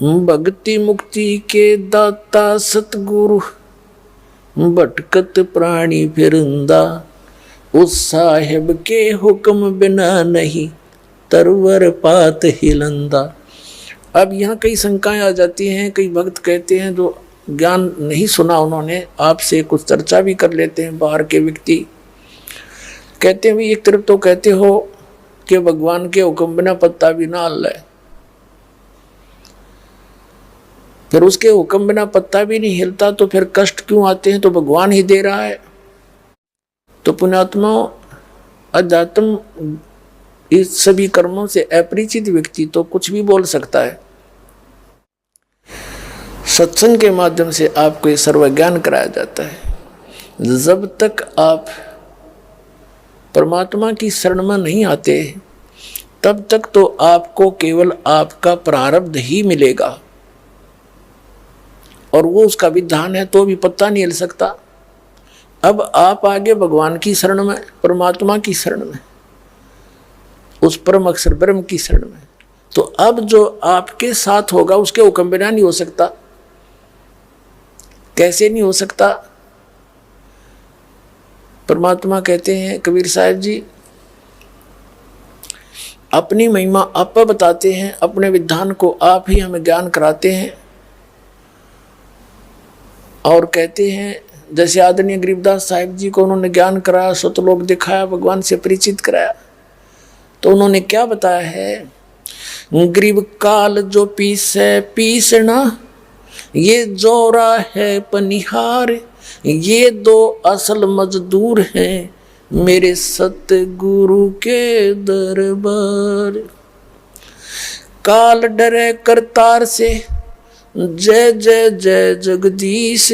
भक्ति मुक्ति के दाता सतगुरु, भटकत प्राणी फिरंदा, उस साहेब के हुक्म बिना नहीं तरवर पात हिलंदा। अब यहाँ कई शंकाएं आ जाती हैं। कई भक्त कहते हैं जो ज्ञान नहीं सुना उन्होंने, आपसे कुछ चर्चा भी कर लेते हैं। बाहर के व्यक्ति कहते हैं भी एक तरफ तो कहते हो कि भगवान के हुक्म बिना पत्ता भी ना हल है, फिर उसके हुक्म बिना पत्ता भी नहीं हिलता तो फिर कष्ट क्यों आते हैं? तो भगवान ही दे रहा है। तो पुण्यात्मा, अध्यात्म इस सभी कर्मों से अपरिचित व्यक्ति तो कुछ भी बोल सकता है। सत्संग के माध्यम से आपको ये सर्व ज्ञान कराया जाता है। जब तक आप परमात्मा की शरण में नहीं आते तब तक तो आपको केवल आपका प्रारब्ध ही मिलेगा, और वो उसका विधान है तो भी पत्ता नहीं हिल सकता। अब आप आगे भगवान की शरण में, परमात्मा की शरण में, उस परम अक्षर ब्रह्म की शरण में, तो अब जो आपके साथ होगा उसके हुक्म बिना नहीं हो सकता। कैसे नहीं हो सकता? परमात्मा कहते हैं, कबीर साहब जी अपनी महिमा आप बताते हैं, अपने विधान को आप ही हमें ज्ञान कराते हैं। और कहते हैं जैसे आदरणीय गरीबदास साहिब जी को उन्होंने ज्ञान कराया, सतलोक दिखाया, भगवान से परिचित कराया, तो उन्होंने क्या बताया है? गरीब काल जो पीसे पीसना, ये जोरा है पनिहार, ये दो असल मजदूर हैं मेरे सतगुरु के दरबार। काल डरे करतार से, जय जय जय जगदीश,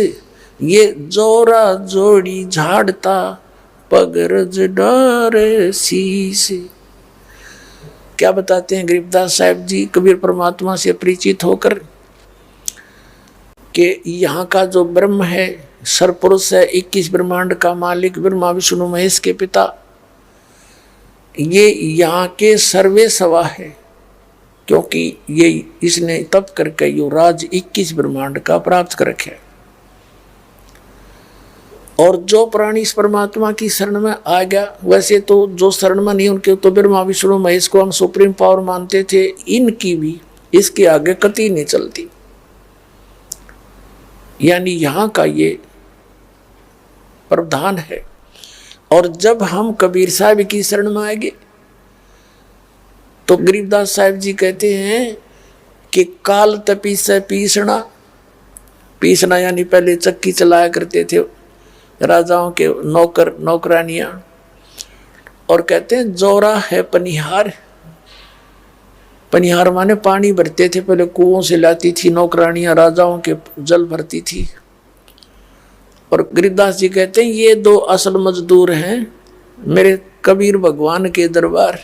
ये जोरा जोड़ी झाड़ता पगरज डारे शीश। क्या बताते हैं गरीबदास साहब जी कबीर परमात्मा से परिचित होकर कि यहाँ का जो ब्रह्म है, सरपुरुष है, 21 ब्रह्मांड का मालिक, ब्रह्मा विष्णु महेश के पिता, ये यहाँ के सर्वे सवा है, क्योंकि ये इसने तप करके यो राज 21 ब्रह्मांड का प्राप्त कर रखे। और जो प्राणी इस परमात्मा की शरण में आ गया, वैसे तो जो शरण में नहीं उनके तो ब्रह्मा विष्णु महेश को हम सुप्रीम पावर मानते थे, इनकी भी इसके आगे कतई नहीं चलती। यानी यहाँ का ये प्रावधान है। और जब हम कबीर साहब की शरण में आएंगे तो गरीबदास साहब जी कहते हैं कि काल तपी से पीसना, पीसना यानी पहले चक्की चलाया करते थे राजाओं के नौकर नौकरानियां, और कहते हैं जोरा है पनिहार, पनिहार माने पानी भरते थे, पहले कुओं से लाती थी नौकरानियां, राजाओं के जल भरती थी। और गरीबदास जी कहते हैं ये दो असल मजदूर हैं मेरे कबीर भगवान के दरबार।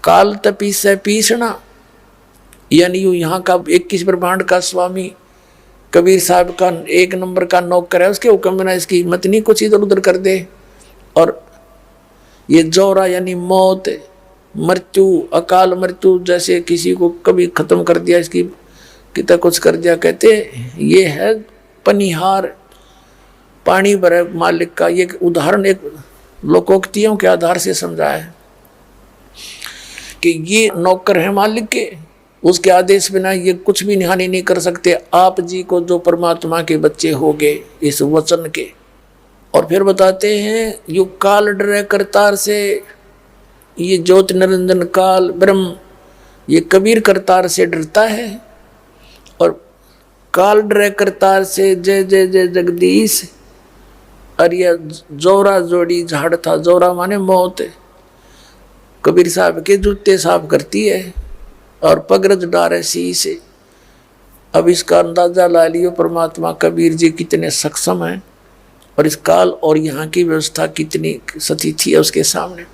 काल तपी से पीसना यानी यहाँ का 21 ब्रह्मांड का स्वामी कबीर साहब का 1 नंबर का नौकर है, उसके हुक्म बिना इसकी हिम्मत नहीं कुछ इधर उधर कर दे। और ये जोरा यानी मौत, मृत्यु, अकाल मृत्यु, जैसे किसी को कभी खत्म कर दिया, इसकी कितना कुछ कर दिया, कहते ये है पनिहार, पानी भरे मालिक का। ये उदाहरण एक लोकोक्तियों के आधार से समझा है कि ये नौकर है मालिक के, उसके आदेश बिना ये कुछ भी हानि नहीं कर सकते। आप जी को जो परमात्मा के बच्चे हो गए इस वचन के। और फिर बताते हैं यु काल डरे करतार से, ये ज्योत निरंजन काल ब्रह्म, ये कबीर करतार से डरता है। और काल डरे करतार से, जय जय जय जगदीश, और यह जोरा जोड़ी झाड़ता, जोरा माने मौत, कबीर साहब के जूते साफ करती है और पगरज डारे शीश। अब इसका अंदाजा ला लियो परमात्मा कबीर जी कितने सक्षम हैं, और इस काल और यहाँ की व्यवस्था कितनी सती थी उसके सामने।